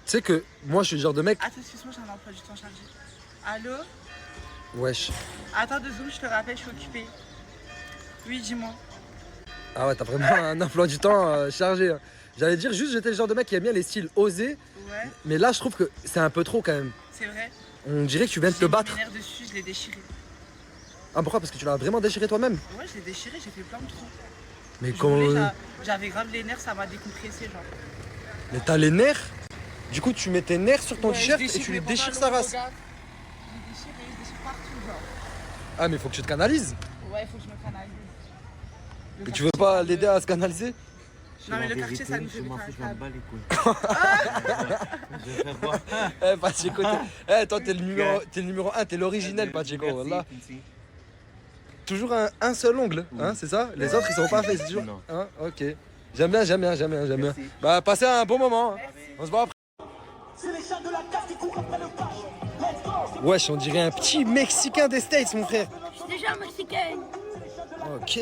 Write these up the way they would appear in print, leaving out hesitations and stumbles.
sais que moi, je suis le genre de mec... Attends, excuse-moi, j'ai un emploi du temps chargé. Allô? Wesh. Attends 2 secondes, je te rappelle, je suis occupée. Oui, dis-moi. Ah ouais, t'as vraiment un emploi du temps chargé. Hein. J'allais dire juste, j'étais le genre de mec qui aime bien les styles osés. Ouais. Mais là, je trouve que c'est un peu trop quand même. C'est vrai. On dirait que tu viens de te battre. J'ai mis mes nerfs dessus, je l'ai déchiré. Ah pourquoi? Parce que tu l'as vraiment déchiré toi-même? Ouais, je l'ai déchiré, j'ai fait plein de trous. Mais comment... J'avais grave les nerfs, ça m'a décompressé, genre. Mais t'as les nerfs? Du coup, tu mets tes nerfs sur ton t-shirt et tu lui les déchires sa race. Je les déchire et je déchire partout, genre. Ah mais faut que tu te canalises. Ouais, il faut que je me canalise. Et tu veux pas l'aider à se canaliser? Non mais le quartier, ça nous fait vite un câble. Eh Pacheco, eh toi t'es le numéro 1, t'es l'originel Pacheco, voilà. Toujours un seul ongle, hein, c'est ça? Les autres ils sont pas faits, c'est toujours. Hein, ok. J'aime bien, j'aime bien, j'aime bien, j'aime bien. Bah passez un bon moment, hein. On se voit après. Wesh, on dirait un petit Mexicain des States, mon frère. Je suis déjà mexicaine. Ok.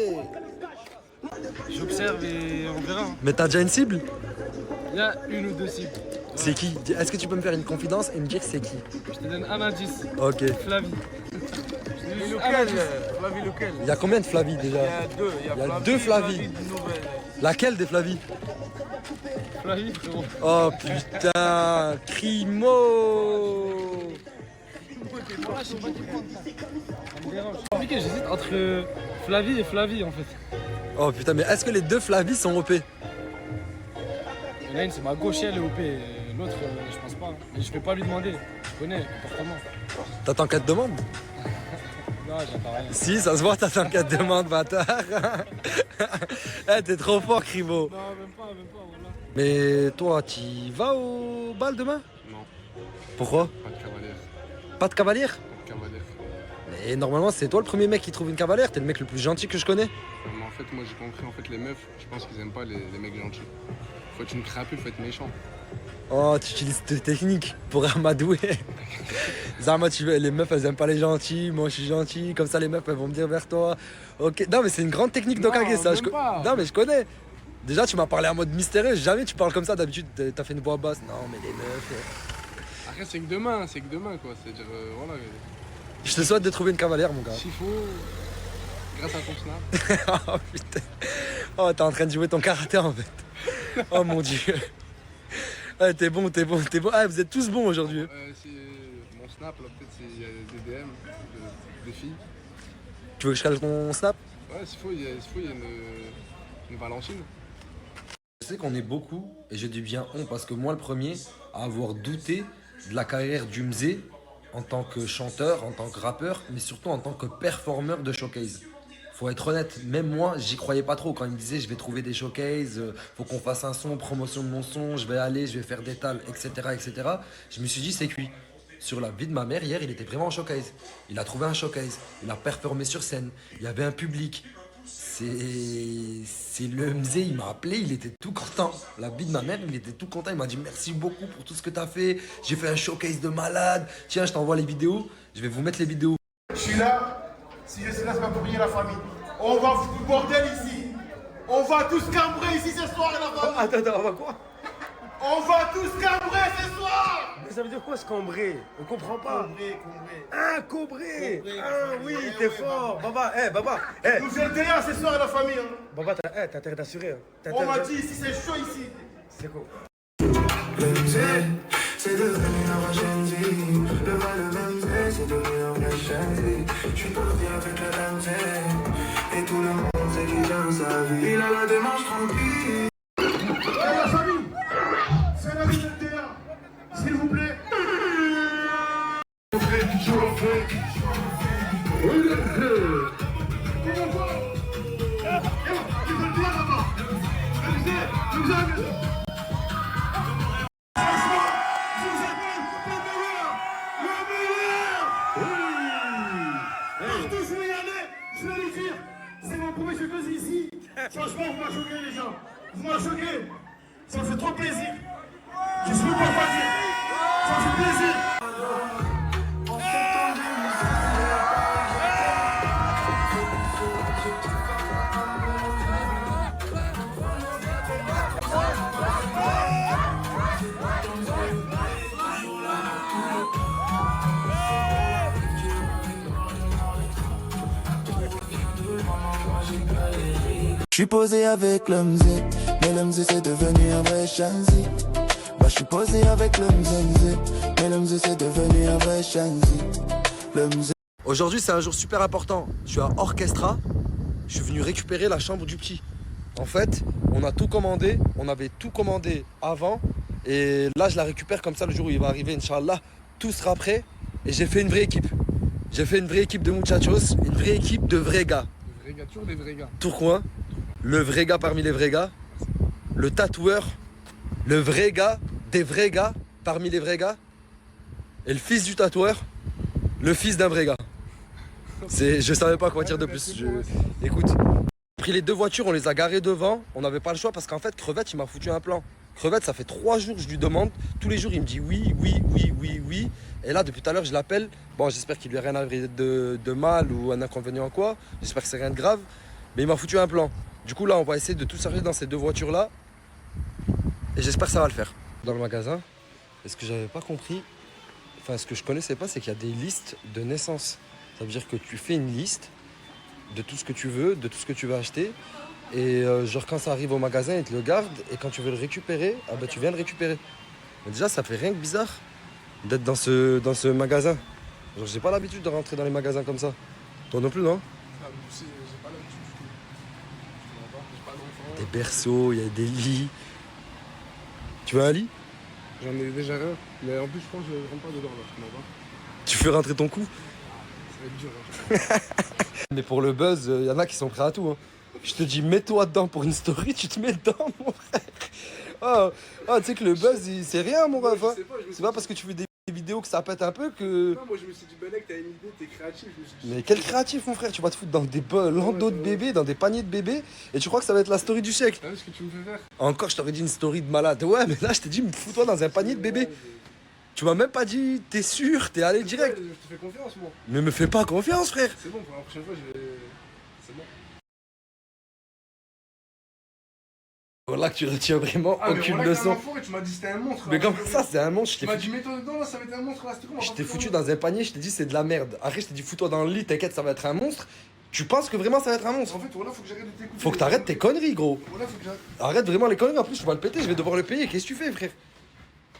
J'observe et on verra. Mais t'as déjà une cible? Il y a 1 ou 2 cibles. C'est qui? Est-ce que tu peux me faire une confidence et me dire c'est qui? Je te donne un indice. Ok. Flavie. Flavie lequel? Il y a combien de Flavie déjà? Il y a 2. Il y a 2 Flavie. Laquelle des Flavie? Flavie, frérot. Oh putain, Crimo. Ça me dérange. C'est compliqué, j'hésite entre Flavie et Flavie en fait. Oh putain, mais est-ce que les 2 Flavies sont OP? Il y en a une, c'est ma gauche, elle est OP. L'autre, je pense pas. Mais je vais pas lui demander. Je connais le comportement. T'attends qu'elle te demande? Non, j'attends rien. Si, ça se voit, t'attends qu'elle te demande, bâtard. Eh, t'es trop fort, Crimo. Non, même pas, voilà. Mais toi, tu vas au bal demain? Non, Pourquoi? pas de cavalière. Pas de cavalière? Pas de cavalière. Mais normalement, c'est toi le premier mec qui trouve une cavalière. T'es le mec le plus gentil que je connais. Mais en fait, moi j'ai compris, en fait, les meufs, je pense qu'ils aiment pas les mecs gentils. Faut être une crapule, faut être méchant. Oh, tu utilises tes techniques pour amadouer. Zama, les meufs, elles aiment pas les gentils. Moi, je suis gentil. Comme ça, les meufs, elles vont venir vers toi. Ok. Non, mais c'est une grande technique d'Okage, ça. même pas. Non, mais je connais. Déjà, tu m'as parlé en mode mystérieux. Jamais tu parles comme ça. D'habitude, t'as fait une voix basse. Non, mais les meufs. Après, c'est que demain quoi. C'est-à-dire, voilà. Je te souhaite de trouver une cavalière, mon gars. S'il faut, grâce à ton snap. Oh putain. Oh, t'es en train de jouer ton karaté en fait. Oh mon dieu. Ah, t'es bon. Ah, vous êtes tous bons aujourd'hui. C'est mon snap, là, peut-être, il y a des DM, des filles. Tu veux que je cale ton snap? Ouais, s'il faut, il y a une Valentine. Je sais qu'on est beaucoup, et je dis bien on, parce que moi le premier à avoir douté de la carrière d'Umze en tant que chanteur, en tant que rappeur, mais surtout en tant que performeur de showcase. Faut être honnête, même moi, j'y croyais pas trop quand il me disait je vais trouver des showcases, faut qu'on fasse un son, promotion de mon son, je vais faire des tals, etc., etc. Je me suis dit c'est cuit. Sur la vie de ma mère, hier, il était vraiment en showcase. Il a trouvé un showcase, il a performé sur scène, il y avait un public. C'est le Mzé, il m'a appelé, il était tout content. La vie de ma mère, il était tout content. Il m'a dit merci beaucoup pour tout ce que tu as fait. J'ai fait un showcase de malade. Tiens, je t'envoie les vidéos. Je vais vous mettre les vidéos. Je suis là. Si je suis là, c'est pas pour briller la famille. On va foutre le bordel ici. On va tous cambrer ici ce soir, la famille. Attends, on va quoi? On va tous cambrer ce soir. Mais ça veut dire quoi ce cambrer? On comprend pas. Cambrer. Ah, cobrer. Ah oui, t'es fort. Baba, Baba. Nous sommes derrière ce soir, la famille. Hein. Baba, t'as intérêt d'assurer. Hein. On m'a dit ici, c'est chaud ici. C'est quoi? C'est devenu la prochaine vie. Le mal, le même, c'est devenu la prochaine vie. Je suis parti avec la dame, et tout le monde sait qu'il gagne sa vie. Il a la démarche tranquille. Allez, la famille. C'est la vie de terrain. S'il vous plaît. Franchement, vous m'avez choqué les gens. Vous m'avez choqué. Ça me fait trop plaisir. Je suis pas dire. Ça me fait plaisir. Je suis posé avec le mzé, mais le mzé c'est devenu un vrai chanzi. Bah je suis posé avec le mzé, mais le mzé c'est devenu un vrai chanzi. Le mzé. Aujourd'hui, c'est un jour super important. Je suis à Orchestra. Je suis venu récupérer la chambre du petit. En fait, on a tout commandé. On avait tout commandé avant. Et là, je la récupère comme ça le jour où il va arriver, Inch'Allah. Tout sera prêt. Et j'ai fait une vraie équipe. J'ai fait une vraie équipe de muchachos. Une vraie équipe de vrais gars. Des vrais gars, toujours des vrais gars. Tourcoing. Le vrai gars parmi les vrais gars. Le tatoueur. Le vrai gars des vrais gars parmi les vrais gars. Et le fils du tatoueur. Le fils d'un vrai gars. Je savais pas quoi dire de plus. Écoute, on a pris les deux voitures, on les a garées devant. On n'avait pas le choix parce qu'en fait, Crevette, il m'a foutu un plan. Crevette, ça fait 3 jours que je lui demande. Tous les jours, il me dit oui, oui, oui, oui, oui. Et là, depuis tout à l'heure, je l'appelle. Bon, j'espère qu'il lui a rien arrivé de mal ou un inconvénient quoi. J'espère que c'est rien de grave. Mais il m'a foutu un plan. Du coup, là, on va essayer de tout charger dans ces deux voitures-là. Et j'espère que ça va le faire. Dans le magasin, et ce que j'avais pas compris, enfin, ce que je connaissais pas, c'est qu'il y a des listes de naissance. Ça veut dire que tu fais une liste de tout ce que tu veux, de tout ce que tu veux acheter. Et genre quand ça arrive au magasin, ils te le gardent. Et quand tu veux le récupérer, ah ben, tu viens le récupérer. Mais déjà, ça fait rien que bizarre d'être dans ce magasin. Genre, j'ai pas l'habitude de rentrer dans les magasins comme ça. Toi non plus, non? Ah, moi aussi, j'ai pas l'habitude du tout. Je comprends pas, j'ai pas d'enfant. Des berceaux, il y a des lits. Tu veux un lit? J'en ai déjà rien. Mais en plus, je pense que je rentre pas dedans là, je comprends pas. Tu fais rentrer ton cou? Ça va être dur. Hein. Mais pour le buzz, il y en a qui sont prêts à tout. Hein. Je te dis, mets-toi dedans pour une story, tu te mets dedans, mon frère. Oh, tu sais que le buzz, c'est rien, mon ref. Hein. C'est pas parce que tu fais des vidéos que ça pète un peu que... Non, moi je me suis dit, Benek, t'as une idée, t'es créatif. Je me suis dit, Mais quel créatif, mon frère. Tu vas te foutre dans des landaux de bébés, dans des paniers de bébés, et tu crois que ça va être la story du siècle. t'as vu ce que tu me fais faire? Encore, je t'aurais dit une story de malade. Ouais, mais là, je t'ai dit, fous-toi dans un panier de bébés. Tu m'as même pas dit, t'es sûr, t'es allé direct. Je te fais confiance, moi. Mais me fais pas confiance, frère. C'est bon, pour la prochaine fois, je vais. C'est bon. Voilà que tu retiens vraiment aucune mais leçon. Et tu m'as dit c'était un monstre. Mais comment ça, c'est un monstre? Tu m'as dit mets-toi dedans, là, ça va être un monstre, là, c'était comment? Je t'ai foutu dans un panier, je t'ai dit c'est de la merde. Après, je t'ai dit fous-toi dans le lit, t'inquiète, ça va être un monstre. Tu penses que vraiment ça va être un monstre? En fait, voilà, faut que j'arrête de t'écouter. Faut que t'arrêtes tes conneries, gros. Voilà, faut que j'arrête. Arrête vraiment les conneries, en plus, je vais le péter, je vais devoir le payer. Qu'est-ce que tu fais, frère?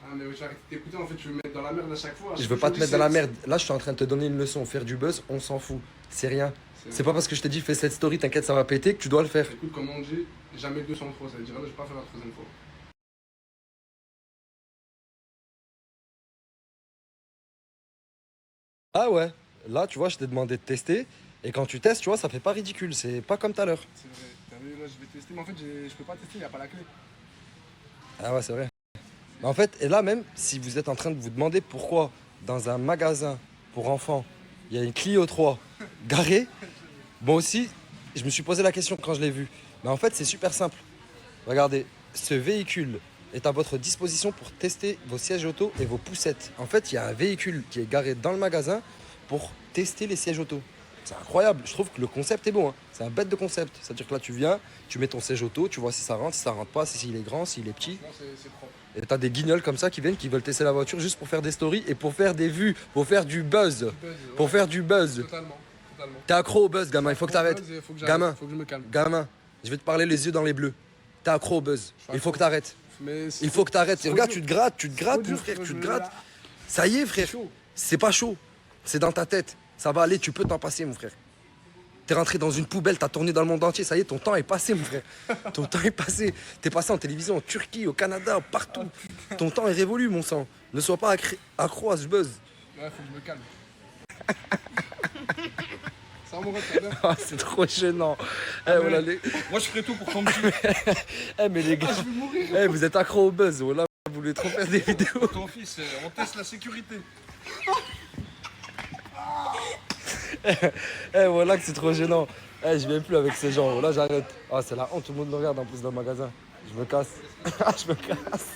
Ah, mais ouais, j'arrête de t'écouter, en fait, tu veux me mettre dans la merde à chaque fois. Je veux pas te mettre dans la merde. Là, je suis en train de te donner une leçon. Faire du buzz, on s'en fout. C'est rien. C'est pas parce que je t'ai dit fais cette story, t'inquiète, ça va péter, que tu dois le faire. Écoute, comme on dit, jamais 203, ça veut dire là, je vais pas faire la troisième fois. Ah ouais, là, tu vois, je t'ai demandé de tester. Et quand tu testes, tu vois, ça fait pas ridicule. C'est pas comme tout à l'heure. C'est vrai, t'as vu, là, je vais tester, mais en fait, je peux pas tester, y a pas la clé. Ah ouais, c'est vrai. Mais en fait, et là même, si vous êtes en train de vous demander pourquoi dans un magasin pour enfants, il y a une Clio 3 garée, moi aussi, je me suis posé la question quand je l'ai vu. Mais en fait, c'est super simple. Regardez, ce véhicule est à votre disposition pour tester vos sièges auto et vos poussettes. En fait, il y a un véhicule qui est garé dans le magasin pour tester les sièges auto. C'est incroyable, je trouve que le concept est bon. Hein. C'est un bête de concept. C'est-à-dire que là, tu viens, tu mets ton siège auto, tu vois si ça rentre pas, s'il est grand, s'il est petit. Non, c'est propre. Et t'as des guignols comme ça qui viennent, qui veulent tester la voiture juste pour faire des stories et pour faire des vues, pour faire du buzz. Pour faire du buzz. Totalement. T'es accro au buzz, gamin, il faut que t'arrêtes. Faut que Gamin, faut que je me calme. gamin, je vais te parler les yeux dans les bleus. T'es accro au buzz, il faut que t'arrêtes. Mais Il faut que t'arrêtes. c'est Regarde, trop tu te grattes, dur, mon frère, frère, tu te je- grattes. Ça y est, frère, chaud. c'est pas chaud. C'est dans ta tête. Ça va aller, tu peux t'en passer, mon frère. T'es rentré dans une poubelle, t'as tourné dans le monde entier, ça y est, ton temps est passé, mon frère. Ton temps est passé. T'es passé en télévision en Turquie, au Canada, partout. Ton temps est révolu, mon sang. Ne sois pas accro à ce buzz. Ouais, faut que je me calme. Ça va, mon ref, ça va bien? Ah, c'est trop gênant. Voilà, Moi, je ferai tout pour tomber dessus. mais les gars, Ah, je vais mourir. vous êtes accro au buzz. Voilà, vous voulez trop faire des vidéos. Ton fils, on teste la sécurité. Voilà que c'est trop gênant. Je viens plus avec ces gens. Là, j'arrête. Ah, c'est la honte, tout le monde me regarde en plus dans le magasin. Je me casse. Je me casse.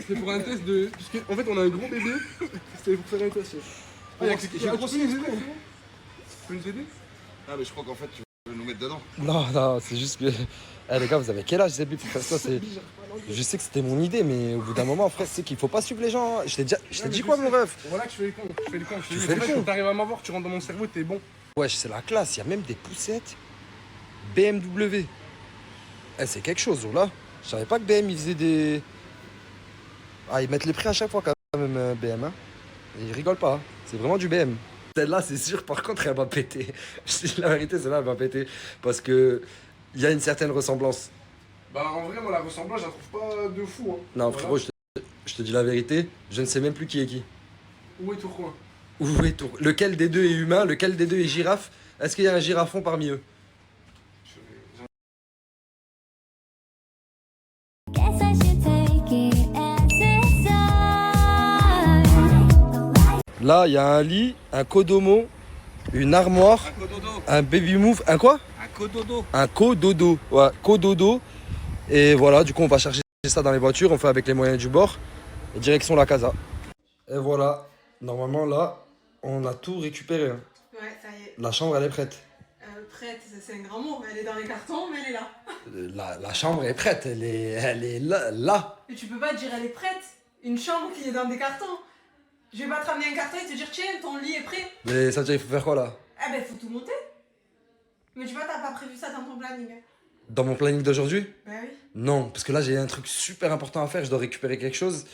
C'est pour un test de. Parce qu'en fait, on a un gros bébé. C'était pour faire un test. Ah, j'ai grossi les aider. Tu peux nous aider? Ah, mais je crois qu'en fait, tu veux nous mettre dedans. Non, c'est juste que. Les gars, vous avez quel âge, Zébi, pour faire ça? C'est. Je sais que c'était mon idée, mais au bout d'un moment, frère, c'est qu'il faut pas suivre les gens. Hein. Je t'ai dit quoi, mon ref? Voilà que je fais le con. Je fais le con. Tu fais le con. Quand t'arrives à m'avoir, tu rentres dans mon cerveau, t'es bon. Wesh, c'est la classe. Il y a même des poussettes BMW. Eh, c'est quelque chose, là. Je savais pas que BM, ils faisaient des... Ah, ils mettent les prix à chaque fois, quand même, BM. Hein. Et ils rigolent pas. Hein. C'est vraiment du BM. Celle-là, c'est sûr, par contre, elle va péter. Je dis la vérité, celle-là, elle va péter. Parce que il y a une certaine ressemblance. Bah, en vrai, moi, la ressemblance, je la trouve pas de fou. Hein. Non, Voilà. frérot, je te dis la vérité. Je ne sais même plus qui est qui. Où est Tourcoing? Où est tout? Lequel des deux est humain? Lequel des deux est girafe? Est-ce qu'il y a un girafon parmi eux? Guess I should take it as a sign. Là, il y a un lit, un codomo, une armoire, un baby move, un quoi? Un cododo. Un cododo, ouais, cododo. Et voilà, du coup, on va chercher ça dans les voitures, on fait avec les moyens du bord. Et direction la casa. Et voilà, normalement là, on a tout récupéré. Hein. Ouais, ça y est. La chambre, elle est prête. Prête, c'est un grand mot. Elle est dans les cartons, mais elle est là. La chambre est prête, elle est là. Et tu peux pas dire elle est prête. Une chambre qui est dans des cartons. Je vais pas te ramener un carton et te dire tiens, ton lit est prêt. Mais ça veut dire il faut faire quoi là? Eh ben, faut tout monter. Mais tu vois, t'as pas prévu ça dans ton planning. Dans mon planning d'aujourd'hui? Bah oui. Non, parce que là j'ai un truc super important à faire, je dois récupérer quelque chose.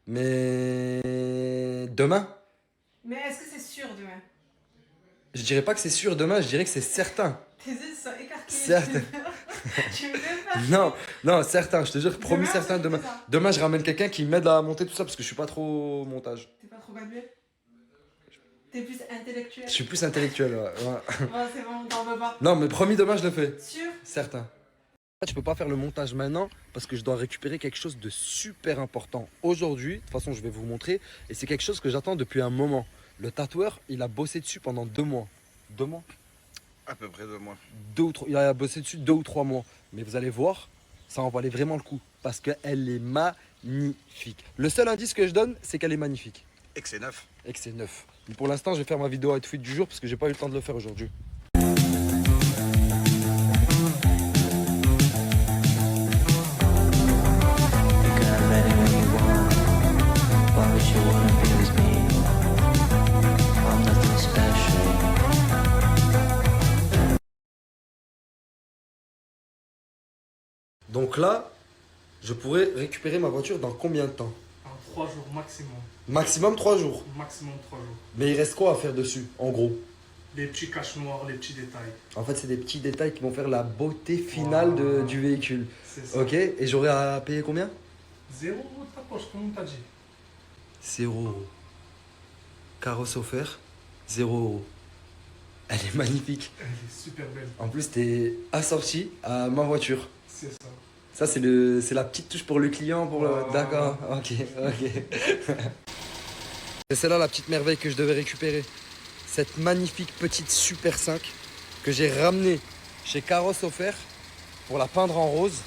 Mais demain? Mais est-ce que c'est sûr demain? Je dirais pas que c'est sûr demain, je dirais que c'est certain. Tes yeux sont écarquillés. Certes. Tu me fais Non, non, certain, je te jure, promis Demain, certain tu demain. fais ça. Demain je ramène quelqu'un qui m'aide à monter tout ça parce que je suis pas trop au montage. T'es pas trop manuel? T'es plus intellectuel? Je suis plus intellectuel, ouais. Bon, c'est bon, t'en veux pas. Non, mais promis demain je le fais. Sûr? Certain. Tu peux pas faire le montage maintenant parce que je dois récupérer quelque chose de super important aujourd'hui. De toute façon, je vais vous montrer. Et c'est quelque chose que j'attends depuis un moment. Le tatoueur, il a bossé dessus pendant 2 mois. 2 mois? À peu près 2 mois. 2 ou 3. Il a bossé dessus 2 ou 3 mois. Mais vous allez voir, ça en valait vraiment le coup. Parce qu'elle est magnifique. Le seul indice que je donne, c'est qu'elle est magnifique. Et que c'est neuf. Et que c'est neuf. Mais pour l'instant, je vais faire ma vidéo outfit du jour parce que j'ai pas eu le temps de le faire aujourd'hui. Donc là, je pourrais récupérer ma voiture dans combien de temps? En 3 jours maximum. Maximum 3 jours. Maximum 3 jours. Mais il reste quoi à faire dessus, en gros? Les petits caches noirs, les petits détails. En fait, c'est des petits détails qui vont faire la beauté finale du véhicule. C'est ça. Ok, et j'aurai à payer combien? 0 € de ta poche, comme on t'a dit. 0 €. Carrosse offert, 0 €. Elle est magnifique. Elle est super belle. En plus, t'es assorti à ma voiture. C'est ça. Ça, c'est la petite touche pour le client. D'accord, ok. Et c'est là la petite merveille que je devais récupérer. Cette magnifique petite Super 5 que j'ai ramenée chez Carrosse Offert pour la peindre en rose.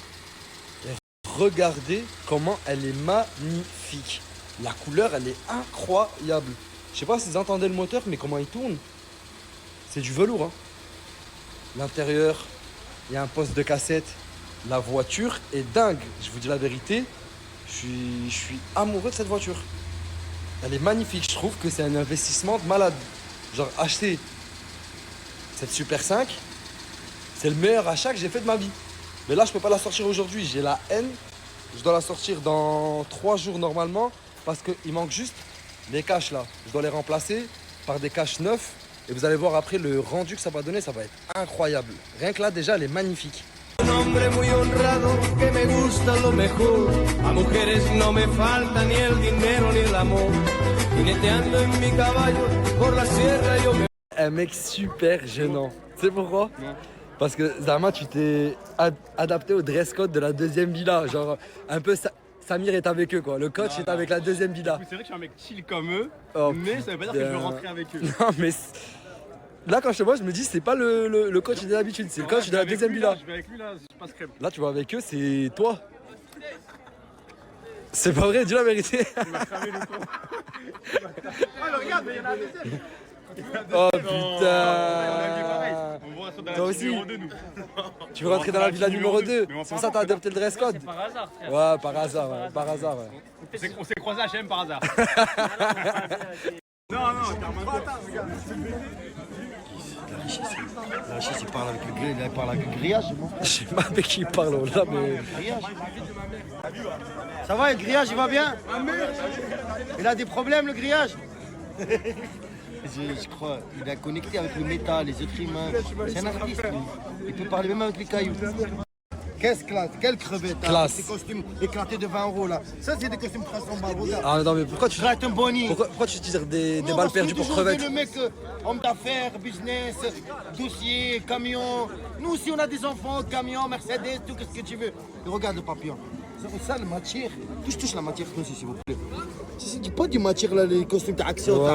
Et regardez comment elle est magnifique. La couleur, elle est incroyable. Je sais pas si vous entendez le moteur, mais comment il tourne. C'est du velours. Hein. L'intérieur, il y a un poste de cassette. La voiture est dingue. Je vous dis la vérité, je suis amoureux de cette voiture. Elle est magnifique. Je trouve que c'est un investissement de malade. Genre, acheter cette Super 5, c'est le meilleur achat que j'ai fait de ma vie. Mais là, je peux pas la sortir aujourd'hui. J'ai la haine. Je dois la sortir dans 3 jours normalement parce qu'il manque juste les caches là. Je dois les remplacer par des caches neufs. Et vous allez voir après le rendu que ça va donner, ça va être incroyable. Rien que là, déjà, elle est magnifique. Un hombre muy honrado que me gusta lo mejor. A mujeres no me falta ni el dinero ni el amor. Jineteando en mi caballo por la sierra yo me... Un mec super gênant. Tu sais pourquoi? Non. Parce que Zama, tu t'es adapté au dress code de la deuxième villa. Genre, un peu Samir est avec eux quoi. Le coach est avec la deuxième villa. C'est vrai que je suis un mec chill comme eux, Oh, mais ça veut pas dire que je veux rentrer avec eux. Non, mais là, quand je te vois, je me dis, c'est pas le coach de l'habitude, c'est le coach de la deuxième villa. Je vais avec lui là, je passe crème. Là, tu vois, avec eux, c'est toi. C'est pas vrai, dis la vérité. Il m'a cramé le con. Ah, mais regarde, mais il y en a un deuxième. Oh putain. Toi aussi. Tu veux rentrer dans la villa numéro 2. C'est pour ça que t'as adopté le dress code. Par hasard, frère. Ouais, par hasard, ouais. Par hasard, ouais. On s'est croisés à HM par hasard. La richesse, il parle avec le grillage, non? Je sais pas avec qui il parle là, mais. Ça va, le grillage, il va bien? Il a des problèmes, le grillage? Je crois, il a connecté avec le métal, les êtres humains. C'est un artiste, lui. Il peut parler même avec les cailloux. Quelle crevette, Classe. Ces costumes éclatés de 20 € là. Ça, c'est des costumes 300 balles, regarde. Ah non, mais pourquoi tu. Rate un boni. Pourquoi tu tires des Non, balles parce que perdues pour toujours crevettes? le mec, homme d'affaires, business, dossier, camion. Nous aussi, on a des enfants, camion, Mercedes, tout ce que tu veux. Et regarde le papillon. Ça, la matière. Touche la matière, aussi, s'il vous plaît. C'est pas du matière, là, les costumes d'action. Ouais,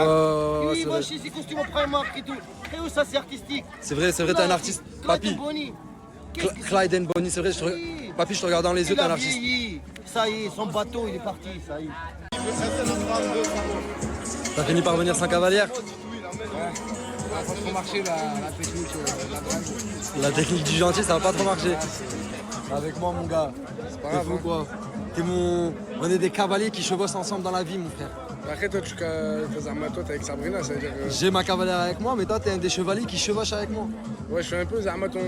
Oui, c'est va vrai. chez ces costumes au Primark et tout. Et où ça, c'est artistique. C'est vrai, t'es un artiste. Papi, Clyde and Bonnie, c'est vrai. Papi, je te regarde dans les yeux, t'es un artiste. Ça y est, son bateau, il est parti, ça y est. T'as fini par venir sans cavalière? Ça va pas trop marcher la technique, la drague. La technique du gentil, ça va pas trop marcher. Avec moi, mon gars. C'est pas T'es grave. fou, quoi. On est des cavaliers qui chevauchent ensemble dans la vie, mon frère. Après, toi, t'es avec Sabrina, ça veut dire que. J'ai ma cavalière avec moi, mais toi, t'es un des chevaliers qui chevauche avec moi. Ouais, je suis un peu Zarma, ton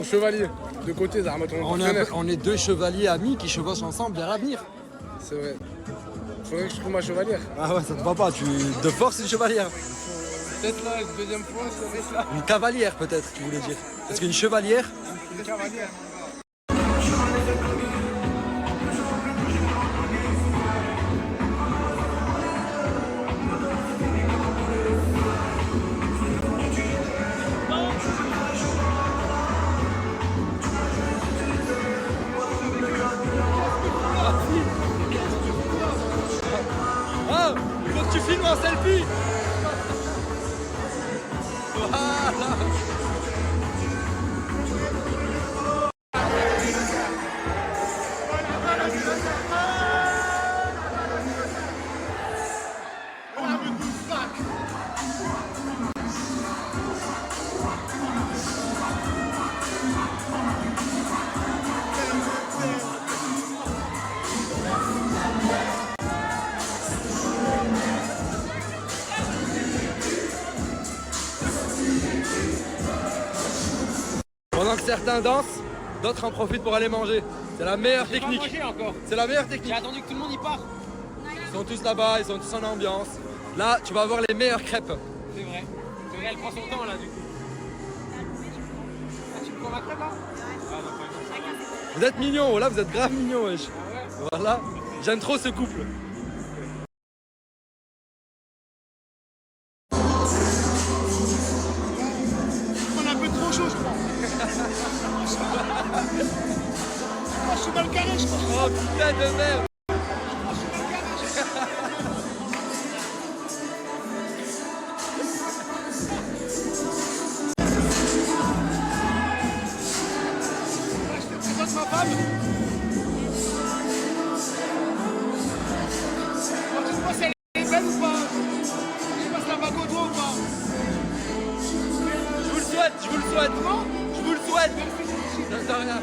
chevalier. De côté, Zarma, ton partenaire. On est deux chevaliers amis qui chevauchent ensemble vers l'avenir. C'est vrai. Faudrait que je trouve ma chevalière. Ah ouais, ça te va pas. De force, une chevalière. Peut-être là, une deuxième fois, ça va être là. Une cavalière, peut-être, tu voulais dire. Parce qu'une chevalière. Une cavalière. Ah, il faut que tu filmes en selfie. Voilà. Pendant que certains dansent, d'autres en profitent pour aller manger. C'est la meilleure technique. C'est la meilleure technique. J'ai attendu que tout le monde y part. Ils sont tous là-bas, ils sont tous en ambiance. Là, tu vas avoir les meilleures crêpes. C'est vrai. C'est vrai, elle prend son temps là du coup. Ah, tu me prends ma crêpe là? Vous êtes mignons, là vous êtes grave mignons, wesh. Voilà, j'aime trop ce couple. On a un peu trop chaud, je crois. Je suis mal carré, je crois. Oh putain de merde. C'est ma femme. Tu vois si elle est belle ou pas? Je passe la bague au doigt ou pas? Je vous le souhaite, je vous le souhaite. Je vous le souhaite. De rien.